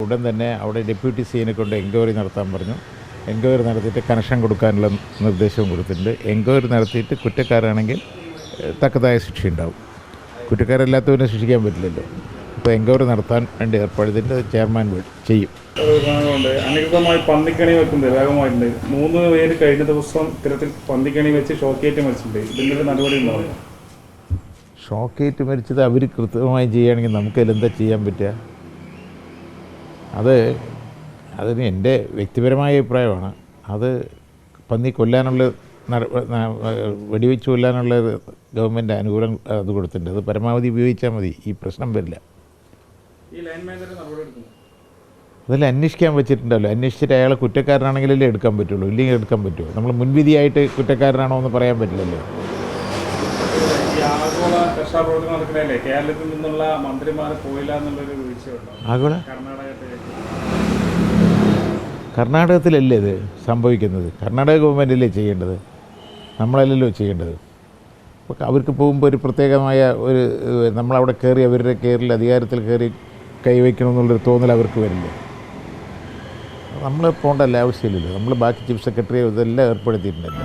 ഉടൻ തന്നെ അവിടെ ഡെപ്യൂട്ടി സിയെ കൊണ്ട് എൻക്വയറി നടത്താൻ പറഞ്ഞു. എൻക്വയറി നടത്തിയിട്ട് കണക്ഷൻ കൊടുക്കാനുള്ള നിർദ്ദേശവും കൊടുത്തിട്ടുണ്ട്. എൻക്വയറി നടത്തിയിട്ട് കുറ്റക്കാരാണെങ്കിൽ തക്കതായ ശിക്ഷയുണ്ടാവും. കുറ്റക്കാരല്ലാത്തവരെ ശിക്ഷിക്കാൻ പറ്റില്ലല്ലോ. അപ്പോൾ എൻക്വയറി നടത്താൻ വേണ്ടി ഏർപ്പെടുത്തിൻ്റെ ചെയർമാൻ ചെയ്യും. അനധികൃതമായി പന്നിക്കണി വെക്കുന്നത് വേഗമായിട്ടുണ്ട്. 3 പേര് കഴിഞ്ഞ ദിവസം ഇത്തരത്തിൽ പന്നിക്കണി വെച്ച് ഷോക്കേറ്റ് മരിച്ചിട്ടുണ്ട്. ഇതിൻ്റെ നടപടി ഉണ്ടാവില്ല. ഷോക്കേറ്റ് മരിച്ചത് അവർ കൃത്യമായി ചെയ്യുകയാണെങ്കിൽ നമുക്കതിലെന്താ ചെയ്യാൻ പറ്റുക? അതിന് എൻ്റെ വ്യക്തിപരമായ അഭിപ്രായമാണ്. അത് പന്നി കൊല്ലാനുള്ള വെടിവെച്ച് കൊല്ലാനുള്ള ഗവൺമെൻറ് അനുകൂലം അത് കൊടുത്തിട്ടുണ്ട്. അത് പരമാവധി ഉപയോഗിച്ചാൽ മതി, ഈ പ്രശ്നം വരില്ല. അതെല്ലാം അന്വേഷിക്കാൻ വെച്ചിട്ടുണ്ടല്ലോ. അന്വേഷിച്ചിട്ട് അയാളെ കുറ്റക്കാരനാണെങ്കിലല്ലേ എടുക്കാൻ പറ്റുള്ളൂ, ഇല്ലെങ്കിൽ എടുക്കാൻ പറ്റുമോ? നമ്മൾ മുൻവിധിയായിട്ട് കുറ്റക്കാരനാണോ എന്ന് പറയാൻ പറ്റില്ലല്ലോ. കേരളത്തിൽ നിന്നുള്ള മന്ത്രിമാർ പോയില്ല എന്നുള്ളൊരു ആഗോള കർണാടകത്തിലല്ലേ ഇത് സംഭവിക്കുന്നത്? കർണാടക ഗവൺമെൻറ്റല്ലേ ചെയ്യേണ്ടത്, നമ്മളല്ലല്ലോ ചെയ്യേണ്ടത്. അപ്പോൾ അവർക്ക് പോകുമ്പോൾ ഒരു പ്രത്യേകമായ നമ്മളവിടെ കയറി അവരുടെ കയറിൽ അധികാരത്തിൽ കയറി കൈവയ്ക്കണമെന്നുള്ളൊരു തോന്നൽ അവർക്ക് വരില്ലേ? നമ്മൾ പോകേണ്ട ആവശ്യമില്ലല്ലോ. നമ്മൾ ബാക്കി ചീഫ് സെക്രട്ടറി ഇതെല്ലാം ഏർപ്പെടുത്തിയിട്ടുണ്ടല്ലോ.